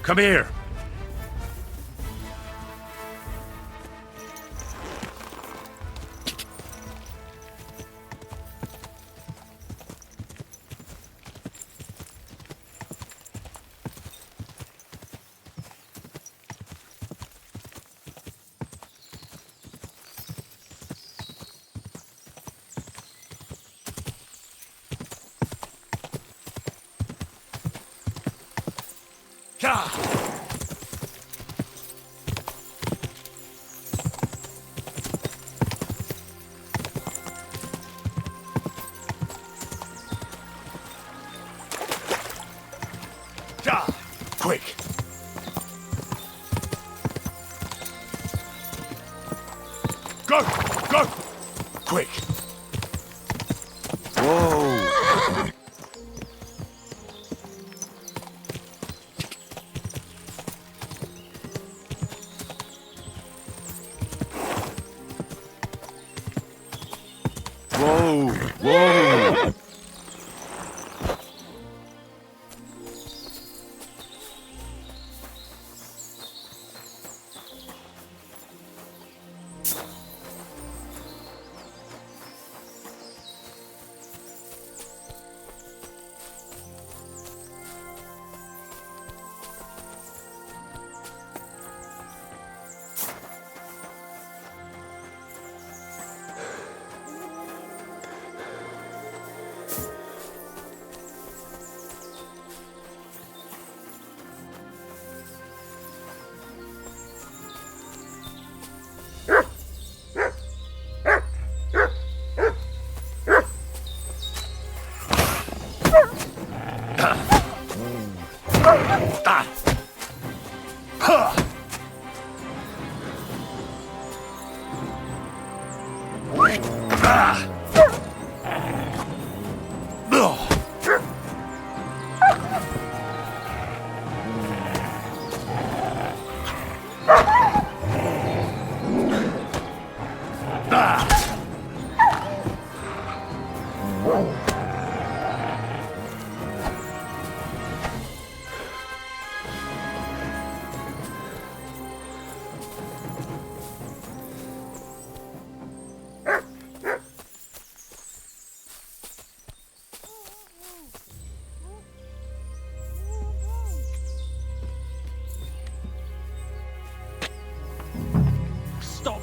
S8: Come here.
S6: Quick.
S8: Go! Go!
S6: Quick.
S8: Whoa! Whoa! Whoa!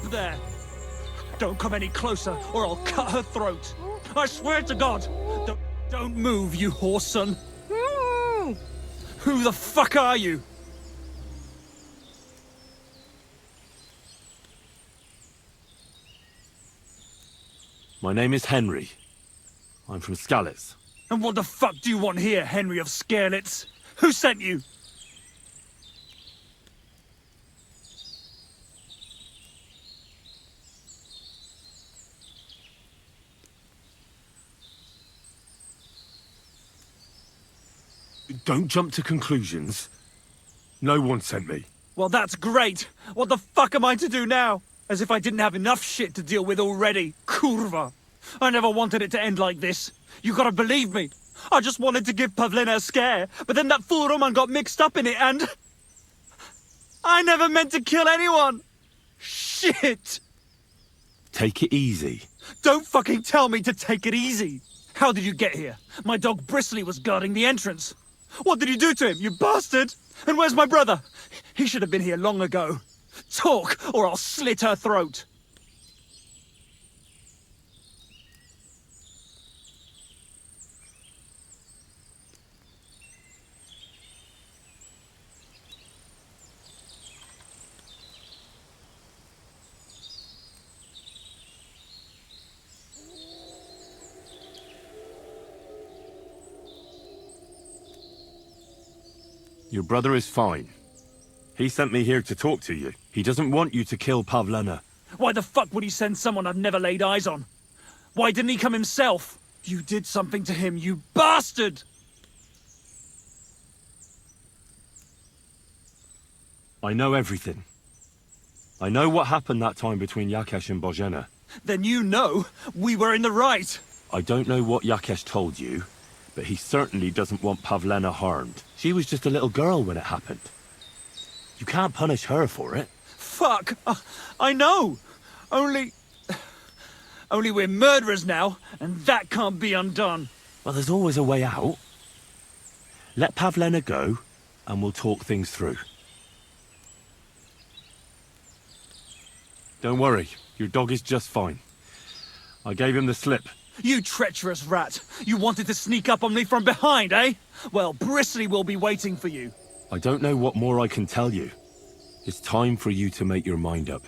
S9: there! Don't come any closer, or I'll cut her throat. I swear to God! Don't move, you whoreson! Who the fuck are you?
S8: My name is Henry. I'm from Skalitz.
S9: And what the fuck do you want here, Henry of Skalitz? Who sent you?
S8: Don't jump to conclusions. No one sent me.
S9: Well, that's great. What the fuck am I to do now? As if I didn't have enough shit to deal with already. Kurva. I never wanted it to end like this. You gotta believe me. I just wanted to give Pavlina a scare, but then that fool Roman got mixed up in it and... I never meant to kill anyone! Shit!
S8: Take it easy.
S9: Don't fucking tell me to take it easy! How did you get here? My dog Bristly was guarding the entrance. What did you do to him, you bastard? And where's my brother? He should have been here long ago. Talk, or I'll slit her throat.
S8: Your brother is fine. He sent me here to talk to you. He doesn't want you to kill Pavlena.
S9: Why the fuck would he send someone I've never laid eyes on? Why didn't he come himself? You did something to him, you bastard!
S8: I know everything. I know what happened that time between Yakesh and Bozhena.
S9: Then you know we were in the right.
S8: I don't know what Yakesh told you, but he certainly doesn't want Pavlena harmed. She was just a little girl when it happened. You can't punish her for it.
S9: Fuck! I know! Only we're murderers now, and that can't be undone.
S8: Well, there's always a way out. Let Pavlena go, and we'll talk things through. Don't worry, your dog is just fine. I gave him the slip.
S9: You treacherous rat! You wanted to sneak up on me from behind, eh? Well, Bristly will be waiting for you.
S8: I don't know what more I can tell you. It's time for you to make your mind up.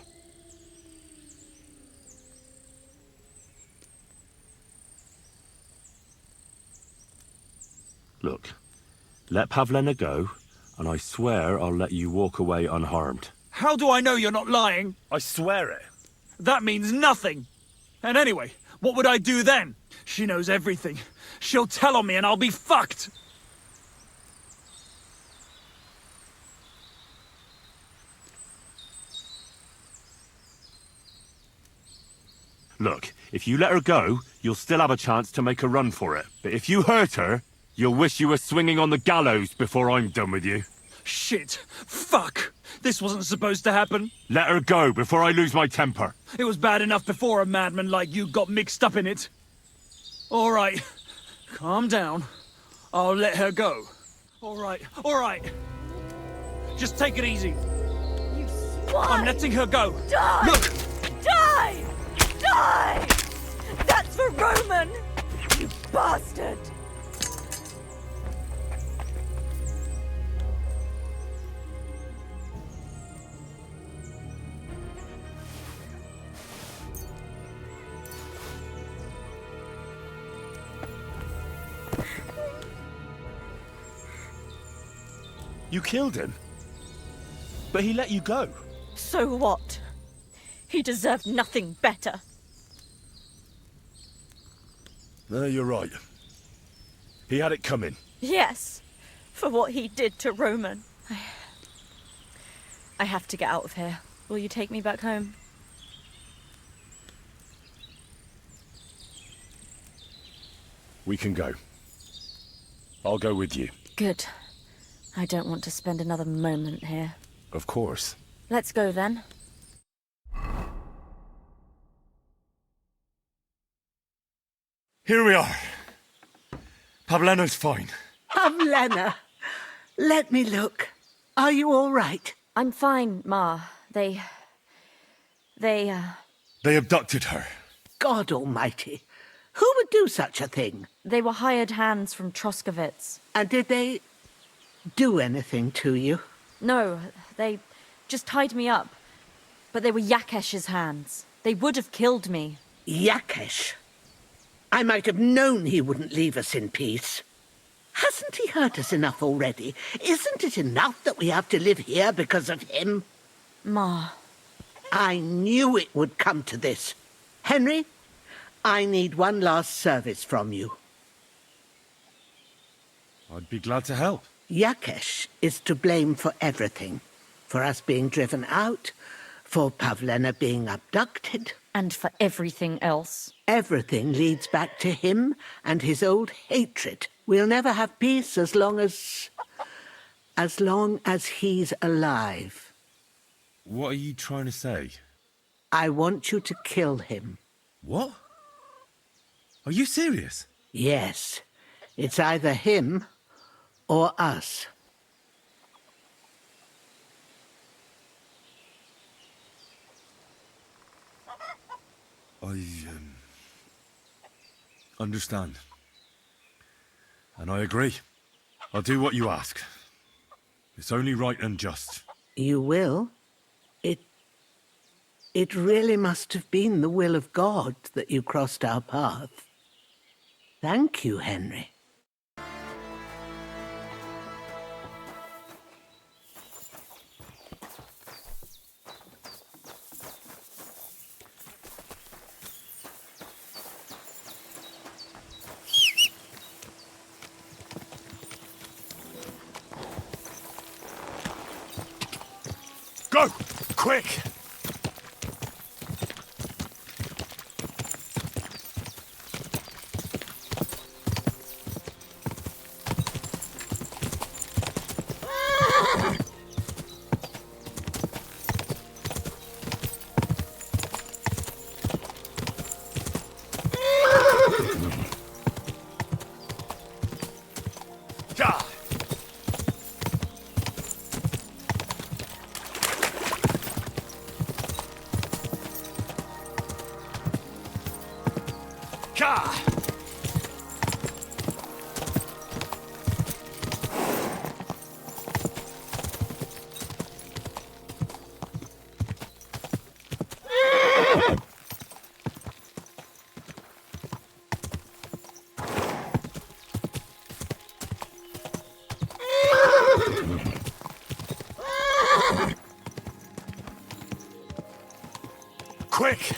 S8: Look, let Pavlena go, and I swear I'll let you walk away unharmed.
S9: How do I know you're not lying?
S8: I swear it.
S9: That means nothing. And anyway, what would I do then? She knows everything. She'll tell on me and I'll be fucked.
S8: Look, if you let her go, you'll still have a chance to make a run for it. But if you hurt her, you'll wish you were swinging on the gallows before I'm done with you.
S9: Shit. Fuck. This wasn't supposed to happen.
S8: Let her go before I lose my temper.
S9: It was bad enough before a madman like you got mixed up in it. All right. Calm down. I'll let her go. All right. All right. Just take it easy.
S5: You swine!
S9: I'm letting her go.
S5: Die!
S9: Look!
S5: Die! Die! That's for Roman! You bastard!
S8: You killed him? But he let you go.
S5: So what? He deserved nothing better.
S8: No, you're right. He had it coming.
S5: Yes, for what he did to Roman. I have to get out of here. Will you take me back home?
S8: We can go. I'll go with you.
S5: Good. I don't want to spend another moment here.
S8: Of course.
S5: Let's go then.
S8: Here we are. Pavlena's fine.
S1: Pavlena, let me look. Are you all right?
S5: I'm fine, Ma. They
S15: They
S2: abducted her.
S1: God almighty. Who would do such a thing?
S15: They were hired hands from Troskovitz.
S1: And did they do anything to you?
S15: No, they just tied me up. But they were Yakesh's hands. They would have killed me.
S1: Yakesh? I might have known he wouldn't leave us in peace. Hasn't he hurt us enough already? Isn't it enough that we have to live here because of him?
S15: Ma.
S1: I knew it would come to this. Henry, I need one last service from you.
S2: I'd be glad to help.
S1: Yakesh is to blame for everything. For us being driven out, for Pavlena being abducted.
S15: And for everything else.
S1: Everything leads back to him and his old hatred. We'll never have peace as long as he's alive.
S2: What are you trying to say?
S1: I want you to kill him.
S2: What? Are you serious?
S1: Yes. It's either him or us.
S2: I understand. And I agree. I'll do what you ask. It's only right and just.
S1: You will? It really must have been the will of God that you crossed our path. Thank you, Henry.
S8: Go! Quick! Quick!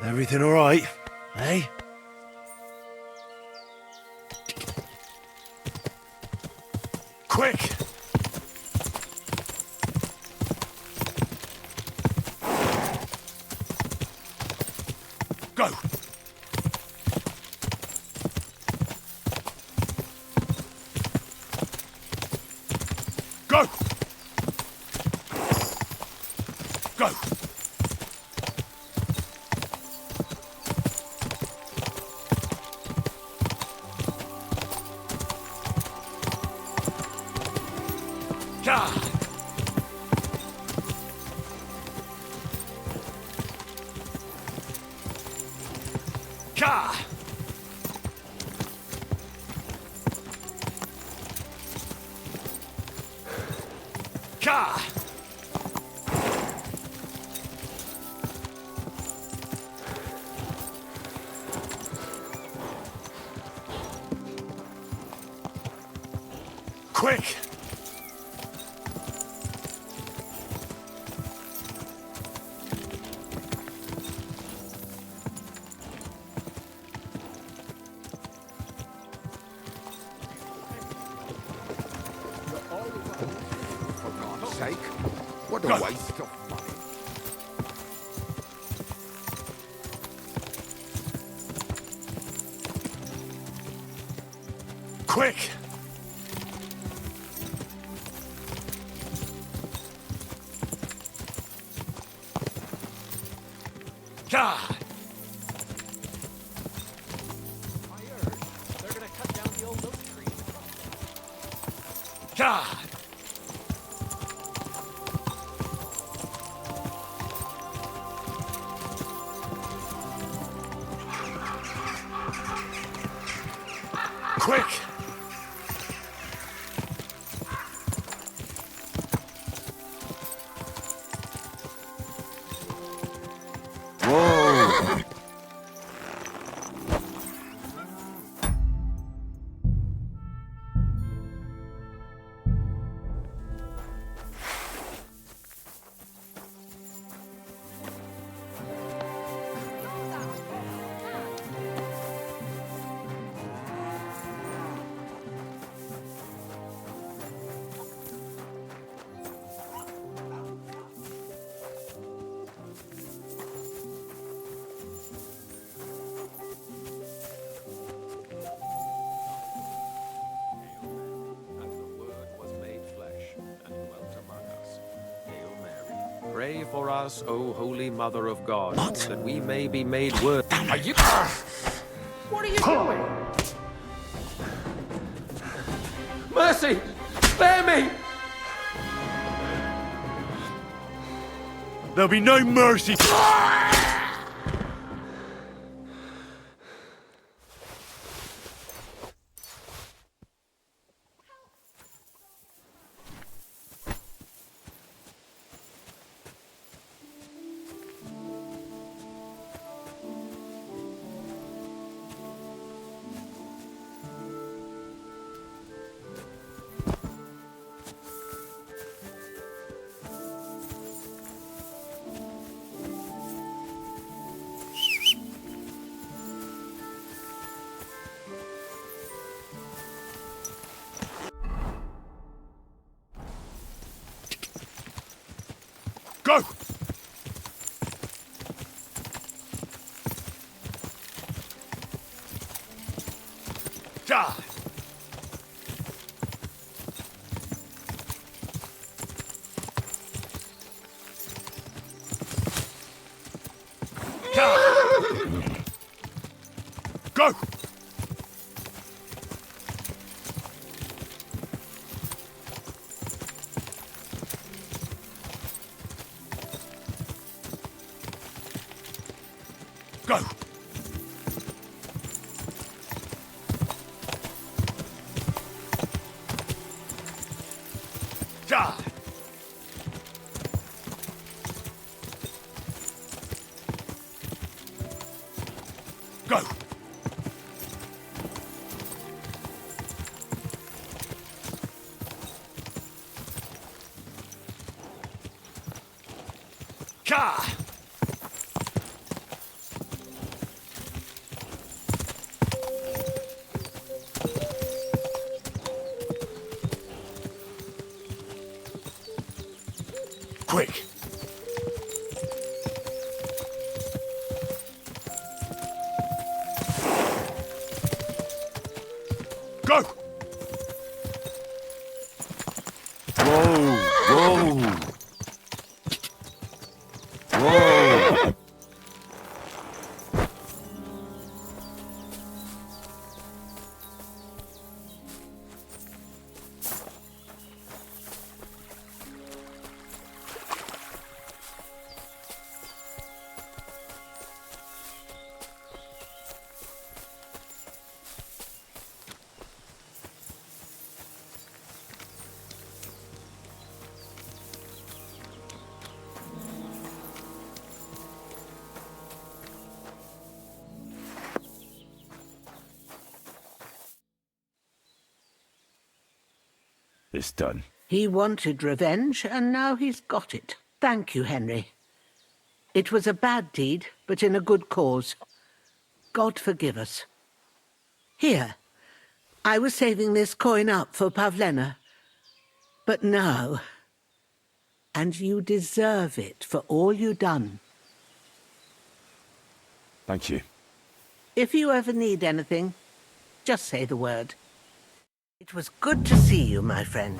S6: Everything all right, eh?
S8: Quick! Go! Go! Go! Yeah! Ka! Ka! Quick!
S12: For God's sake, what a
S8: Go.
S12: waste of money.
S8: Quick!
S3: God!
S13: They're gonna cut down the old oak tree.
S3: God! Quick!
S6: Whoa!
S16: Pray for us, O Holy Mother of God, that we may be made worthy.
S3: Are you... What are you doing? Mercy! Spare me!
S8: There'll be no mercy.
S2: Go!
S3: God!
S2: Go! Go!
S3: God!
S2: Go!
S3: God!
S2: Quick! Go!
S6: Whoa! Whoa! Whoa!
S2: It's done.
S1: He wanted revenge, and now he's got it. Thank you, Henry. It was a bad deed, but in a good cause. God forgive us. Here, I was saving this coin up for Pavlena. But now... And you deserve it for all you done.
S2: Thank you.
S1: If you ever need anything, just say the word. It was good to see you, my friend.